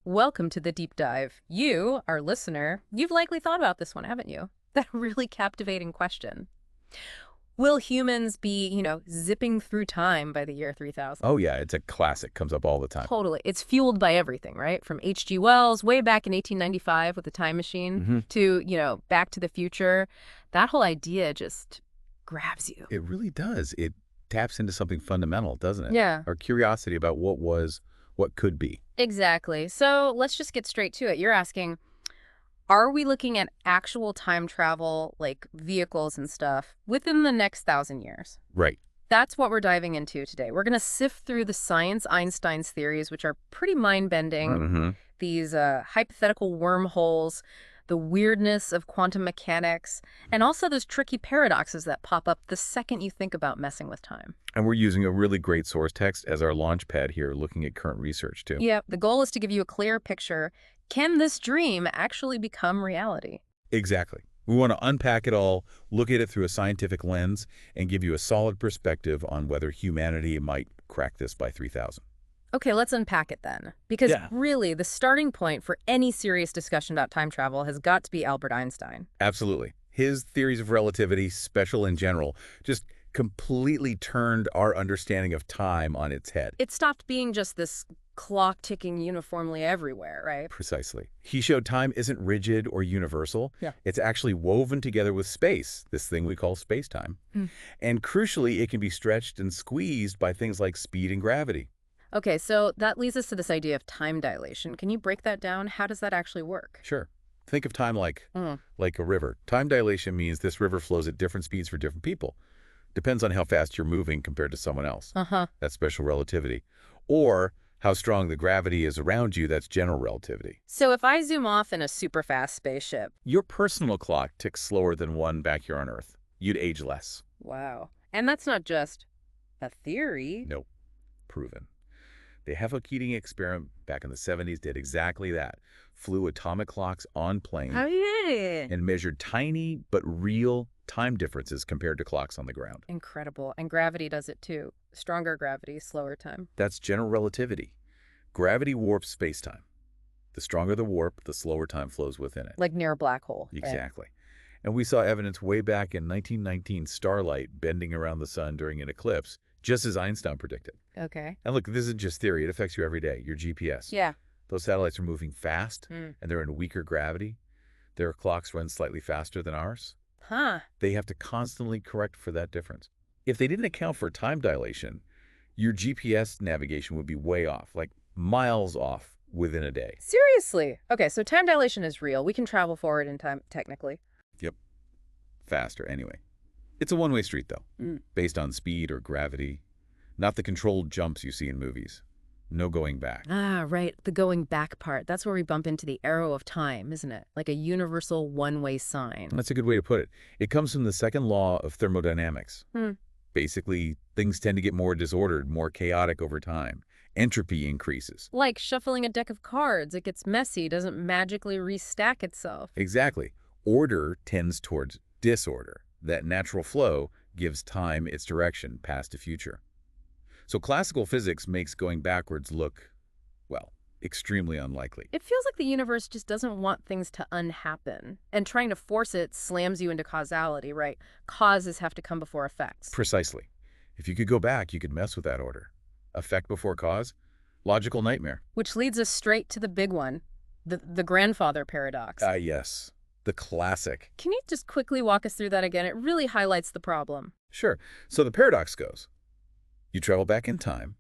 Welcome to the deep dive. You, our listener, you've likely thought about this one, haven't you? That really captivating question. Will humans be, zipping through time by the year 3000? Oh yeah, it's a classic. Comes up all the time. Totally. It's fueled by everything, right? From H.G. Wells way back in 1895 with the time machine hmm to, Back to the Future. That whole idea just grabs you. It really does. It taps into something fundamental, doesn't it? Yeah. Our curiosity about what was, what could be. Exactly. So let's just get straight to it. You're asking, are we looking at actual time travel, like vehicles and stuff, within the next 1,000 years? Right. That's what we're diving into today. We're going to sift through the science, Einstein's theories, which are pretty mind-bending, hmm these hypothetical wormholes, the weirdness of quantum mechanics, and also those tricky paradoxes that pop up the second you think about messing with time. And we're using a really great source text as our launch pad here, looking at current research too. Yep, the goal is to give you a clear picture. Can this dream actually become reality? Exactly. We want to unpack it all, look at it through a scientific lens, and give you a solid perspective on whether humanity might crack this by 3000. Okay, let's unpack it then. Because Yeah. really, the starting point for any serious discussion about time travel has got to be Albert Einstein. Absolutely. His theories of relativity, special in general, just completely turned our understanding of time on its head. It stopped being just this clock ticking uniformly everywhere, right? Precisely. He showed time isn't rigid or universal. Yeah. It's actually woven together with space, this thing we call space-time. Hmm. And crucially, it can be stretched and squeezed by things like speed and gravity. Okay, so that leads us to this idea of time dilation. Can you break that down? How does that actually work? Sure. Think of time Mm. like a river. Time dilation means this river flows at different speeds for different people. Depends on how fast you're moving compared to someone else. Uh-huh. That's special relativity. Or how strong the gravity is around you, that's general relativity. So if I zoom off in a super fast spaceship, Your personal clock ticks slower than one back here on Earth. You'd age less. wow. And that's not just a theory. Nope. Proven. The Keating experiment back in the 70s did exactly that. Flew atomic clocks on planes Oh, yeah. and measured tiny but real time differences compared to clocks on the ground. Incredible. And gravity does it too. Stronger gravity, slower time. That's general relativity. Gravity warps space-time. The stronger the warp, the slower time flows within it. Like near a black hole. right? Exactly. And we saw evidence way back in 1919 starlight bending around the sun during an eclipse, just as Einstein predicted. Okay. And look, this isn't just theory. It affects you every day. Your GPS. Yeah. Those satellites are moving fast, Mm. and they're in weaker gravity. Their clocks run slightly faster than ours. Huh. They have to constantly correct for that difference. If they didn't account for time dilation, your GPS navigation would be way off, like miles off within a day. Seriously? Okay, so time dilation is real. We can travel forward in time, technically. Yep. Faster, anyway. It's a one-way street, though, Mm. based on speed or gravity, not the controlled jumps you see in movies. No going back. Ah, right. The going back part. That's where we bump into the arrow of time, isn't it? Like a universal one-way sign. That's a good way to put it. It comes from the second law of thermodynamics. Hmm. Basically, things tend to get more disordered, more chaotic over time. Entropy increases. Like shuffling a deck of cards. It gets messy, doesn't magically restack itself. Exactly. Order tends towards disorder. That natural flow gives time its direction, past to future. So classical physics makes going backwards look, well, extremely unlikely. It feels like the universe just doesn't want things to unhappen. And trying to force it slams you into causality, right? Causes have to come before effects. Precisely. If you could go back, you could mess with that order. Effect before cause? Logical nightmare. Which leads us straight to the big one, the grandfather paradox. Yes. The classic. Can you just quickly walk us through that again? It really highlights the problem. Sure. So the paradox goes, you travel back in time,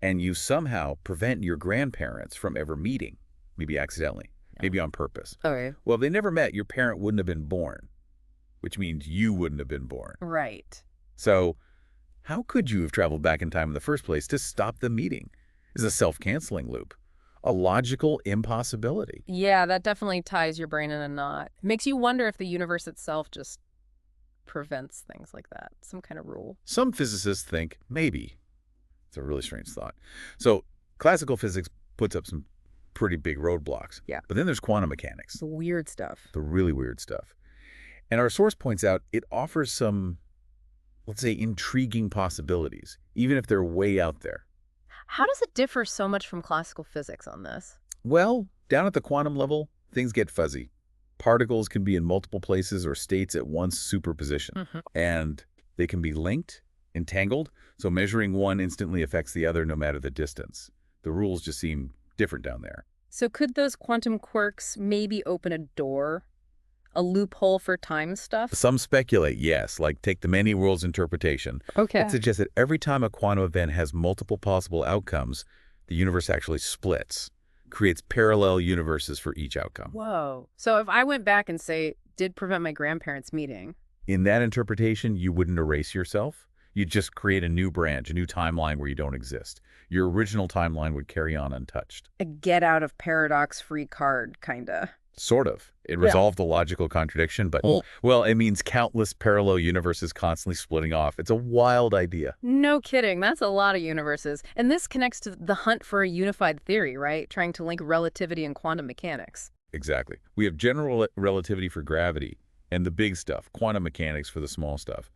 and you somehow prevent your grandparents from ever meeting, maybe accidentally, maybe on purpose. Okay. Well, if they never met, your parent wouldn't have been born, which means you wouldn't have been born. Right. So how could you have traveled back in time in the first place to stop the meeting? It's a self-canceling loop, a logical impossibility. Yeah, that definitely ties your brain in a knot. It makes you wonder if the universe itself just prevents things like that, some kind of rule. Some physicists think maybe. It's a really strange thought. So classical physics puts up some pretty big roadblocks. Yeah. But then there's quantum mechanics, The weird stuff. the really weird stuff. And our source points out it offers some, let's say, intriguing possibilities, even if they're way out there. How does it differ so much from classical physics on this? Well, down at the quantum level, things get fuzzy. Particles can be in multiple places or states at once superposition, Hmm. and they can be linked, entangled, so measuring one instantly affects the other no matter the distance. The rules just seem different down there. So could those quantum quirks maybe open a door, a loophole for time stuff? Some speculate, yes, like take the many worlds interpretation. That Okay. suggests that every time a quantum event has multiple possible outcomes, the universe actually splits, creates parallel universes for each outcome. Whoa. So if I went back and say, did prevent my grandparents' meeting, In that interpretation, you wouldn't erase yourself. You'd just create a new branch, a new timeline where you don't exist. Your original timeline would carry on untouched. a get out of paradox free card, kinda. Sort of. It Yeah. resolved the logical contradiction, but, Oh. well, it means countless parallel universes constantly splitting off. It's a wild idea. No kidding. That's a lot of universes. And this connects to the hunt for a unified theory, right? Trying to link relativity and quantum mechanics. Exactly. We have general relativity for gravity and the big stuff, quantum mechanics for the small stuff.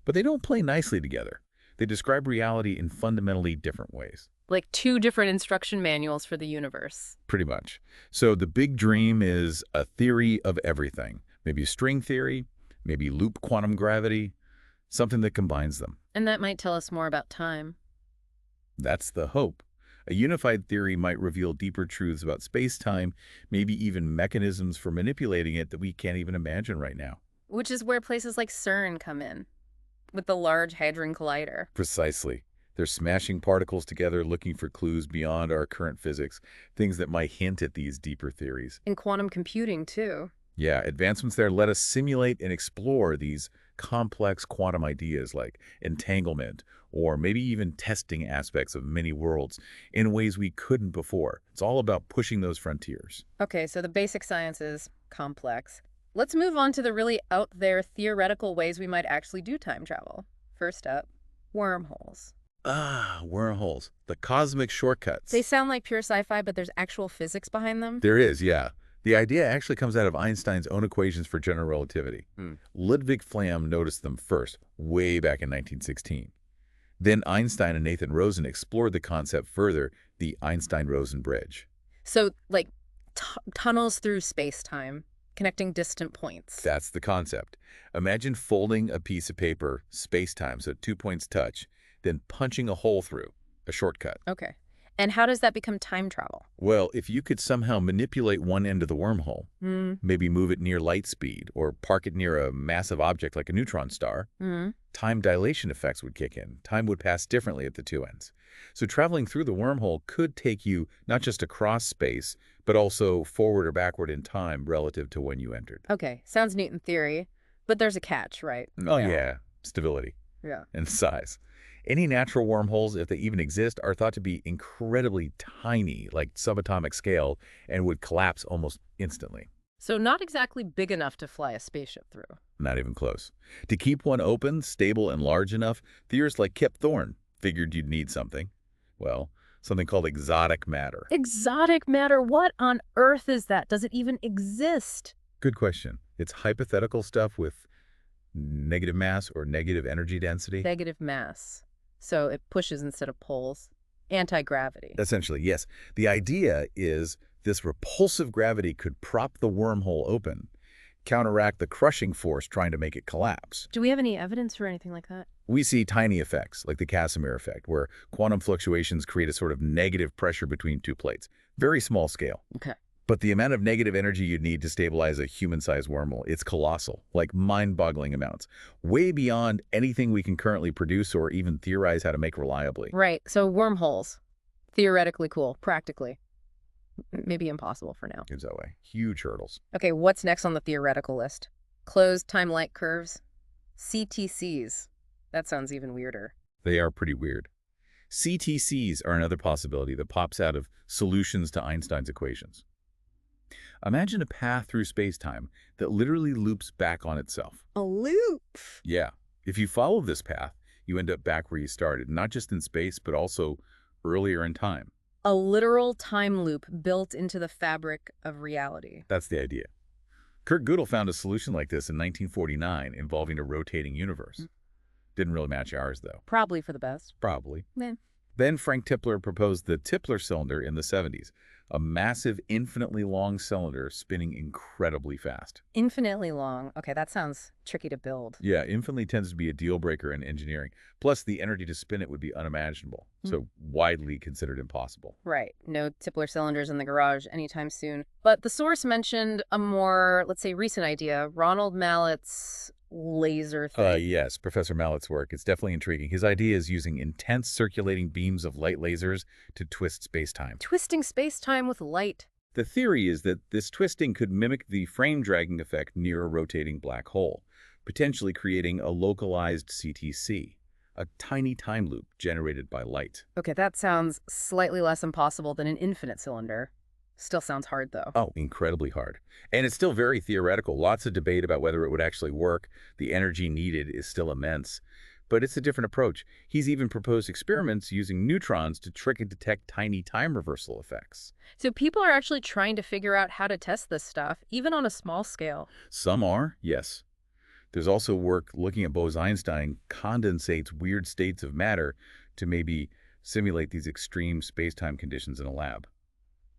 But they don't play nicely together. They describe reality in fundamentally different ways. Like two different instruction manuals for the universe. Pretty much. So the big dream is a theory of everything. Maybe string theory, maybe loop quantum gravity, something that combines them. And that might tell us more about time. That's the hope. A unified theory might reveal deeper truths about space-time, maybe even mechanisms for manipulating it that we can't even imagine right now. Which is where places like CERN come in, with the Large Hadron Collider. Precisely. They're smashing particles together looking for clues beyond our current physics, things that might hint at these deeper theories. In quantum computing, too. Yeah, advancements there let us simulate and explore these complex quantum ideas like entanglement or maybe even testing aspects of many worlds in ways we couldn't before. It's all about pushing those frontiers. Okay, so the basic science is complex. Let's move on to the really out there theoretical ways we might actually do time travel. First up, wormholes. Ah, wormholes, the cosmic shortcuts. They sound like pure sci-fi, but there's actual physics behind them. There is, yeah. The idea actually comes out of Einstein's own equations for general relativity. Ludwig Flamm noticed them first, way back in 1916. Then Einstein and Nathan Rosen explored the concept further, the Einstein-Rosen bridge. So, like, tunnels through space-time, connecting distant points. That's the concept. Imagine folding a piece of paper, space-time, so 2 points touch, then punching a hole through, a shortcut. Okay. And how does that become time travel? Well, if you could somehow manipulate one end of the wormhole, maybe move it near light speed or park it near a massive object like a neutron star, time dilation effects would kick in. Time would pass differently at the two ends. So traveling through the wormhole could take you not just across space, but also forward or backward in time relative to when you entered. Okay, sounds neat in theory, but there's a catch, right? Oh, yeah. Stability Yeah. and size. Any natural wormholes, if they even exist, are thought to be incredibly tiny, like subatomic scale, and would collapse almost instantly. So not exactly big enough to fly a spaceship through. Not even close. To keep one open, stable, and large enough, theorists like Kip Thorne figured you'd need something. Well, something called exotic matter. Exotic matter? What on earth is that? Does it even exist? Good question. It's hypothetical stuff with negative mass or negative energy density. Negative mass. So it pushes instead of pulls. Anti-gravity. Essentially, yes. The idea is this repulsive gravity could prop the wormhole open, counteract the crushing force trying to make it collapse. Do we have any evidence for anything like that? We see tiny effects, like the Casimir effect, where quantum fluctuations create a sort of negative pressure between two plates. Very small scale. Okay. But the amount of negative energy you'd need to stabilize a human-sized wormhole, it's colossal, like mind-boggling amounts, way beyond anything we can currently produce or even theorize how to make reliably. Right. So wormholes. Theoretically cool. Practically. Maybe impossible for now. Seems that way. Huge hurdles. Okay, what's next on the theoretical list? Closed time-light curves? CTCs. That sounds even weirder. They are pretty weird. CTCs are another possibility that pops out of solutions to Einstein's equations. Imagine a path through space-time that literally loops back on itself. A loop? Yeah. If you follow this path, you end up back where you started, not just in space, but also earlier in time. A literal time loop built into the fabric of reality. That's the idea. Kurt Gödel found a solution like this in 1949 involving a rotating universe. Didn't really match ours, though. Probably for the best. Probably. Meh. Then Frank Tipler proposed the Tipler cylinder in the 70s, a massive, infinitely long cylinder spinning incredibly fast. Infinitely long. Okay, that sounds tricky to build. Yeah, infinitely tends to be a deal breaker in engineering. Plus, the energy to spin it would be unimaginable, Mm. so widely considered impossible. Right. No Tipler cylinders in the garage anytime soon. But the source mentioned a more, let's say, recent idea, Ronald Mallett's laser thing. Yes, Professor Mallett's work. It's definitely intriguing. His idea is using intense circulating beams of light lasers to twist space-time. Twisting space-time with light. The theory is that this twisting could mimic the frame dragging effect near a rotating black hole, potentially creating a localized CTC, a tiny time loop generated by light. Okay, that sounds slightly less impossible than an infinite cylinder. Still sounds hard, though. Oh, incredibly hard. And it's still very theoretical. Lots of debate about whether it would actually work. The energy needed is still immense. But it's a different approach. He's even proposed experiments using neutrons to trick and detect tiny time reversal effects. So people are actually trying to figure out how to test this stuff, even on a small scale. Some are, yes. There's also work looking at Bose-Einstein condensates weird states of matter to maybe simulate these extreme space-time conditions in a lab.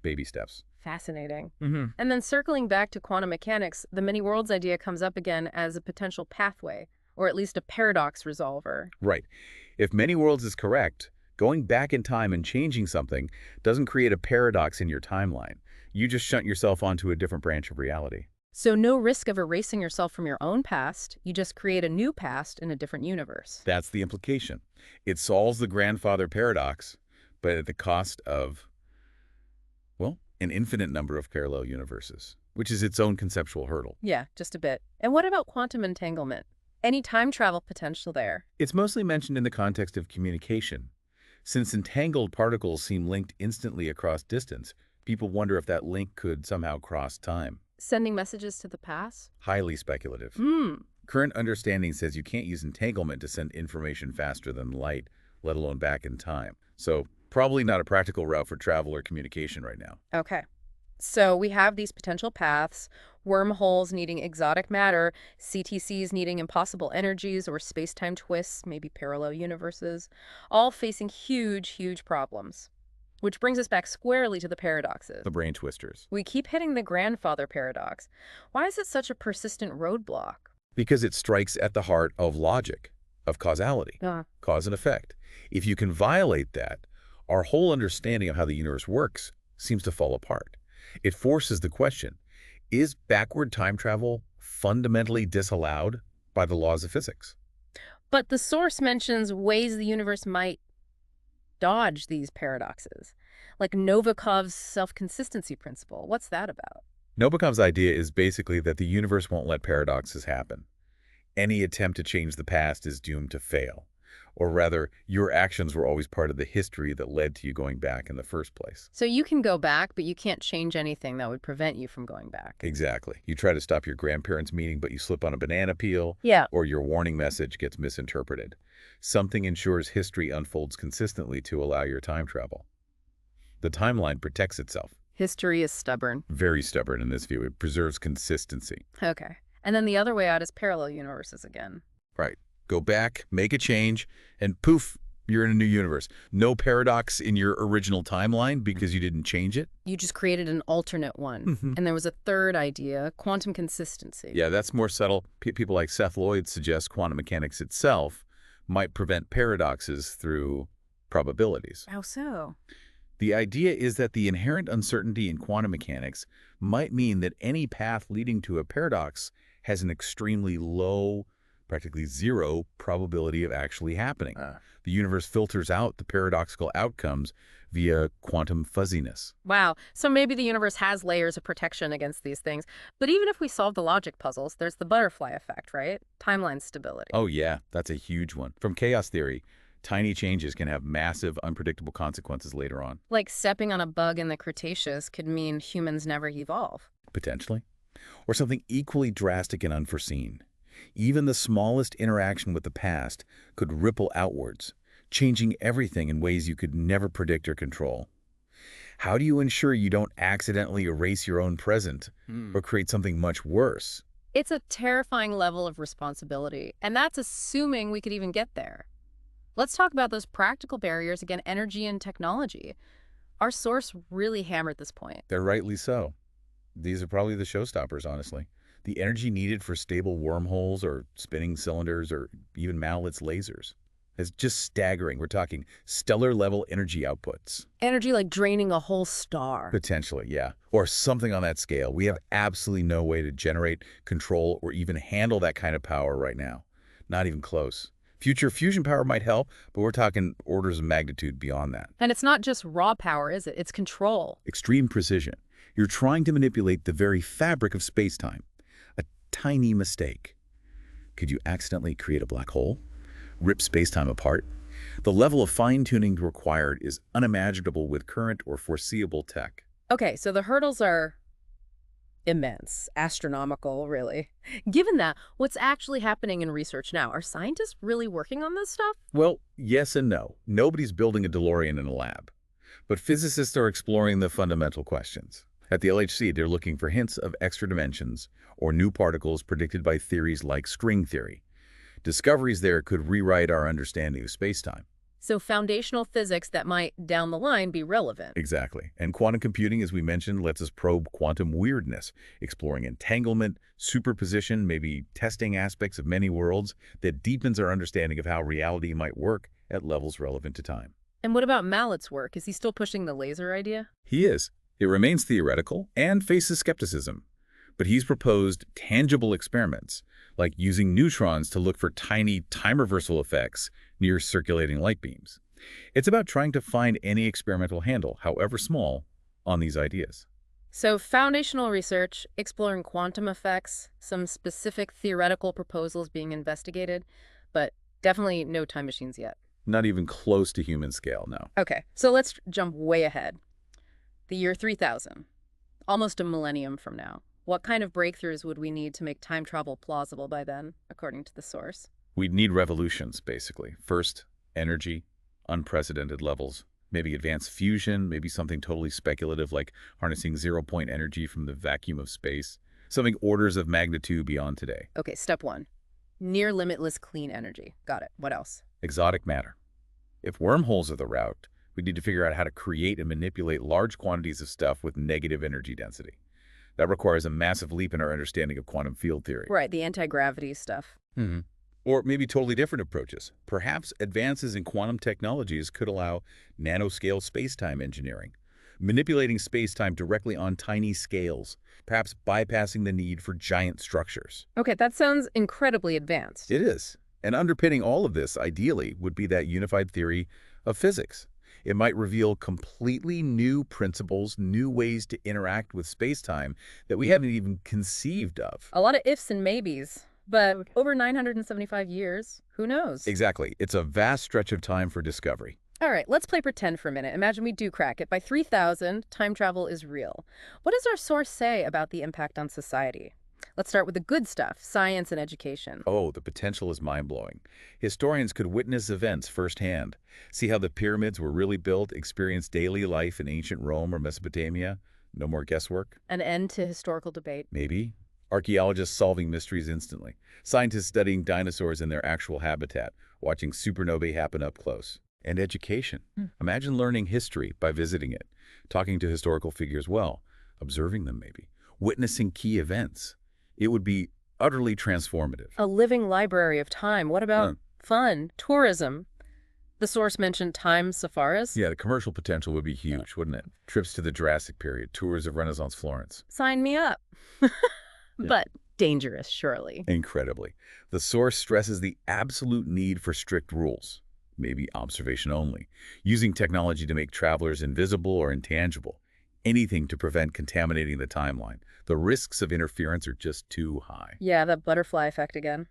Baby steps. Fascinating. Mm-hmm. And then circling back to quantum mechanics, the many worlds idea comes up again as a potential pathway, or at least a paradox resolver. Right. If many worlds is correct, going back in time and changing something doesn't create a paradox in your timeline. You just shunt yourself onto a different branch of reality. So no risk of erasing yourself from your own past, you just create a new past in a different universe. That's the implication. It solves the grandfather paradox, but at the cost of, well, an infinite number of parallel universes, which is its own conceptual hurdle. Yeah, just a bit. And what about quantum entanglement? Any time travel potential there? It's mostly mentioned in the context of communication. Since entangled particles seem linked instantly across distance, people wonder if that link could somehow cross time. Sending messages to the past? Highly speculative. Hmm. Current understanding says you can't use entanglement to send information faster than light, let alone back in time. So probably not a practical route for travel or communication right now. Okay. So we have these potential paths, wormholes needing exotic matter, CTCs needing impossible energies or space-time twists, maybe parallel universes, all facing huge, huge problems. Which brings us back squarely to the paradoxes. The brain twisters. We keep hitting the grandfather paradox. Why is it such a persistent roadblock? Because it strikes at the heart of logic, of causality, cause and effect. If you can violate that, our whole understanding of how the universe works seems to fall apart. It forces the question, is backward time travel fundamentally disallowed by the laws of physics? But the source mentions ways the universe might dodge these paradoxes, like Novikov's self-consistency principle. What's that about? Novikov's idea is basically that the universe won't let paradoxes happen. Any attempt to change the past is doomed to fail. Or rather, your actions were always part of the history that led to you going back in the first place. So you can go back, but you can't change anything that would prevent you from going back. Exactly. You try to stop your grandparents' meeting, but you slip on a banana peel, Yeah. or your warning message gets misinterpreted. Something ensures history unfolds consistently to allow your time travel. The timeline protects itself. History is stubborn. Very stubborn in this view. It preserves consistency. Okay. And then the other way out is parallel universes again. Right. Go back, make a change, and poof, you're in a new universe. No paradox in your original timeline because you didn't change it. You just created an alternate one. And there was a third idea, quantum consistency. Yeah, that's more subtle. People like Seth Lloyd suggest quantum mechanics itself might prevent paradoxes through probabilities. How so? The idea is that the inherent uncertainty in quantum mechanics might mean that any path leading to a paradox has an extremely low, practically zero, probability of actually happening. The universe filters out the paradoxical outcomes via quantum fuzziness. Wow. So maybe the universe has layers of protection against these things. But even if we solve the logic puzzles, there's the butterfly effect, right? Timeline stability. Oh yeah, that's a huge one. From chaos theory, tiny changes can have massive, unpredictable consequences later on. Like stepping on a bug in the Cretaceous could mean humans never evolve. Potentially. Or something equally drastic and unforeseen. Even the smallest interaction with the past could ripple outwards, changing everything in ways you could never predict or control. How do you ensure you don't accidentally erase your own present or create something much worse? It's a terrifying level of responsibility, and that's assuming we could even get there. Let's talk about those practical barriers, again, energy and technology. Our source really hammered this point. They're rightly so. These are probably the showstoppers, honestly. The energy needed for stable wormholes or spinning cylinders or even Mallets lasers is just staggering. We're talking stellar-level energy outputs. Energy like draining a whole star. Potentially, yeah. Or something on that scale. We have absolutely no way to generate, control, or even handle that kind of power right now. Not even close. Future fusion power might help, but we're talking orders of magnitude beyond that. And it's not just raw power, is it? It's control. Extreme precision. You're trying to manipulate the very fabric of space-time. A tiny mistake. Could you accidentally create a black hole? Rip space-time apart? The level of fine-tuning required is unimaginable with current or foreseeable tech. Okay, so the hurdles are immense, astronomical, really. Given that, what's actually happening in research now? Are scientists really working on this stuff? Well, yes and no. Nobody's building a DeLorean in a lab. But physicists are exploring the fundamental questions. At the LHC, they're looking for hints of extra dimensions or new particles predicted by theories like string theory. Discoveries there could rewrite our understanding of space-time. So foundational physics that might, down the line, be relevant. Exactly. And quantum computing, as we mentioned, lets us probe quantum weirdness, exploring entanglement, superposition, maybe testing aspects of many worlds that deepens our understanding of how reality might work at levels relevant to time. And what about Mallet's work? Is he still pushing the laser idea? He is. It remains theoretical and faces skepticism. But he's proposed tangible experiments, like using neutrons to look for tiny time reversal effects near circulating light beams. It's about trying to find any experimental handle, however small, on these ideas. So foundational research, exploring quantum effects, some specific theoretical proposals being investigated, but definitely no time machines yet. Not even close to human scale, no. Okay, so let's jump way ahead. The year 3000, almost a millennium from now. What kind of breakthroughs would we need to make time travel plausible by then, according to the source? We'd need revolutions, basically. First, energy, unprecedented levels, maybe advanced fusion, maybe something totally speculative like harnessing zero-point energy from the vacuum of space, something orders of magnitude beyond today. Okay, step one, near limitless clean energy. Got it. What else? Exotic matter. If wormholes are the route, we need to figure out how to create and manipulate large quantities of stuff with negative energy density. That requires a massive leap in our understanding of quantum field theory. Right, the anti-gravity stuff. Or maybe totally different approaches. Perhaps advances in quantum technologies could allow nanoscale space-time engineering, manipulating space-time directly on tiny scales, perhaps bypassing the need for giant structures. Okay, that sounds incredibly advanced. It is. And underpinning all of this, ideally, would be that unified theory of physics. It might reveal completely new principles, new ways to interact with space-time that we haven't even conceived of. A lot of ifs and maybes, but over 975 years, who knows? Exactly. It's a vast stretch of time for discovery. All right, let's play pretend for a minute. Imagine we do crack it. By 3000, time travel is real. What does our source say about the impact on society? Let's start with the good stuff, science and education. Oh, the potential is mind-blowing. Historians could witness events firsthand, see how the pyramids were really built, experience daily life in ancient Rome or Mesopotamia. No more guesswork. An end to historical debate. Maybe. Archaeologists solving mysteries instantly. Scientists studying dinosaurs in their actual habitat, watching supernovae happen up close. And education. Imagine learning history by visiting it, talking to historical figures well, observing them maybe, witnessing key events. It would be utterly transformative. A living library of time. What about fun, tourism? The source mentioned time safaris. Yeah, the commercial potential would be huge, wouldn't it? Trips to the Jurassic period, tours of Renaissance Florence. Sign me up. But dangerous, surely. Incredibly. The source stresses the absolute need for strict rules, maybe observation only, using technology to make travelers invisible or intangible, anything to prevent contaminating the timeline. The risks of interference are just too high. Yeah, the butterfly effect again.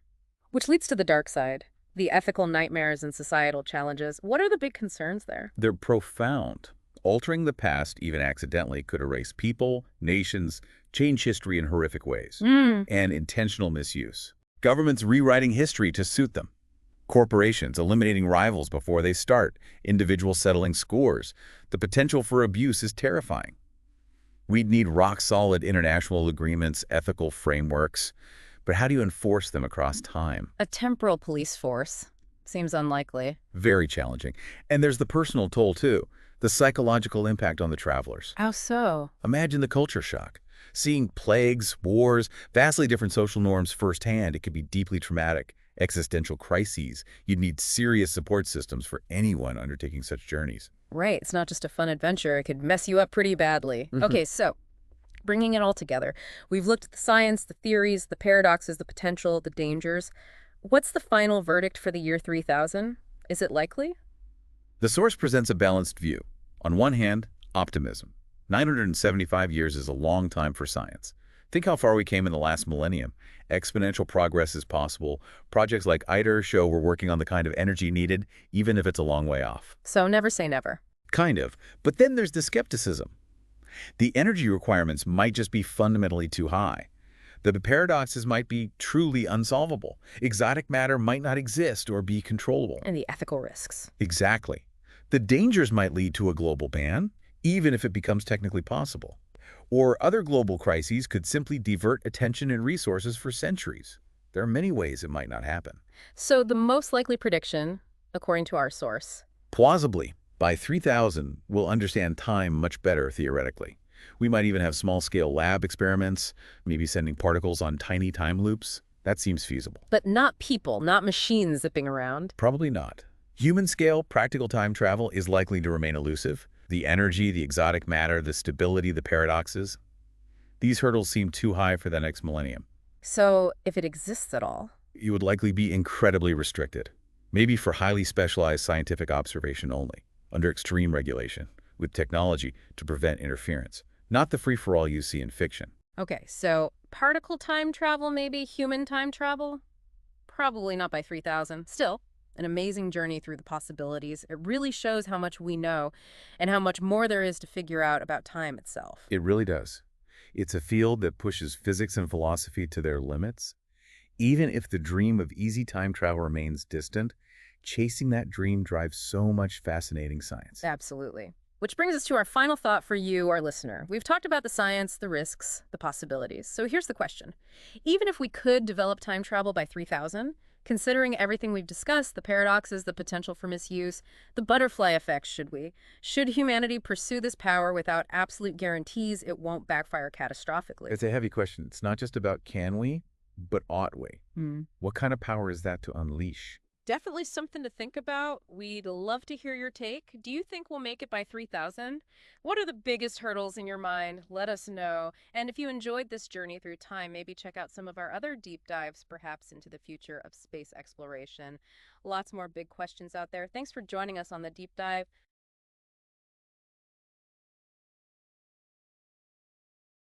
Which leads to the dark side, the ethical nightmares and societal challenges. What are the big concerns there? They're profound. Altering the past, even accidentally, could erase people, nations, change history in horrific ways, and intentional misuse. Governments rewriting history to suit them. Corporations eliminating rivals before they start, individuals settling scores. The potential for abuse is terrifying. We'd need rock-solid international agreements, ethical frameworks, but how do you enforce them across time? A temporal police force. Seems unlikely. Very challenging. And there's the personal toll, too, the psychological impact on the travelers. How so? Imagine the culture shock. Seeing plagues, wars, vastly different social norms firsthand, it could be deeply traumatic. Existential crises. You'd need serious support systems for anyone undertaking such journeys. Right, it's not just a fun adventure. It could mess you up pretty badly. Okay, so bringing it all together, we've looked at the science, the theories, the paradoxes, the potential, the dangers. What's the final verdict for the year 3000? Is it likely? The source presents a balanced view. On one hand, optimism. 975 years is a long time for science. Think how far we came in the last millennium. Exponential progress is possible. Projects like ITER show we're working on the kind of energy needed, even if it's a long way off. So never say never. Kind of. But then there's the skepticism. The energy requirements might just be fundamentally too high. The paradoxes might be truly unsolvable. Exotic matter might not exist or be controllable. And the ethical risks. Exactly. The dangers might lead to a global ban, even if it becomes technically possible. Or other global crises could simply divert attention and resources for centuries. There are many ways it might not happen. So the most likely prediction, according to our source. Plausibly, by 3000, we'll understand time much better theoretically. We might even have small-scale lab experiments, maybe sending particles on tiny time loops. That seems feasible. But not people, not machines zipping around. Probably not. Human-scale, practical time travel is likely to remain elusive. The energy, the exotic matter, the stability, the paradoxes. These hurdles seem too high for the next millennium. So if it exists at all. You would likely be incredibly restricted, maybe for highly specialized scientific observation only, under extreme regulation, with technology to prevent interference, not the free-for-all you see in fiction. Okay, so particle time travel, maybe human time travel? Probably not by 3000. Still, an amazing journey through the possibilities. It really shows how much we know and how much more there is to figure out about time itself. It really does. It's a field that pushes physics and philosophy to their limits. Even if the dream of easy time travel remains distant, chasing that dream drives so much fascinating science. Absolutely. Which brings us to our final thought for you, our listener. We've talked about the science, the risks, the possibilities. So here's the question. Even if we could develop time travel by 3000, considering everything we've discussed, the paradoxes, the potential for misuse, the butterfly effect, should humanity pursue this power without absolute guarantees it won't backfire catastrophically? It's a heavy question. It's not just about can we, but ought we? What kind of power is that to unleash? Definitely something to think about. We'd love to hear your take. Do you think we'll make it by 3000? What are the biggest hurdles in your mind? Let us know. And if you enjoyed this journey through time, maybe check out some of our other deep dives, perhaps into the future of space exploration. Lots more big questions out there. Thanks for joining us on the deep dive.